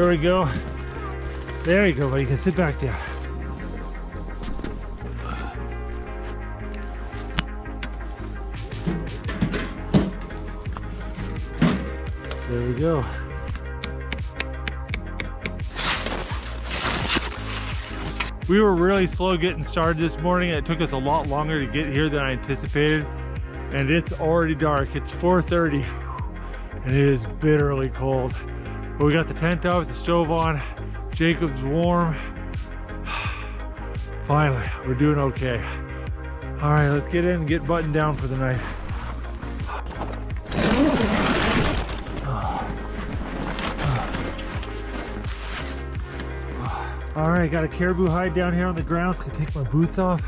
There we go. There you go, buddy. You can sit back down. There we go. We were really slow getting started this morning. It took us a lot longer to get here than I anticipated. And it's already dark. It's 4:30 and it is bitterly cold. But we got the tent up, the stove on, Jacob's warm. Finally, we're doing okay. All right, let's get in and get buttoned down for the night. All right, got a caribou hide down here on the ground, so I can take my boots off.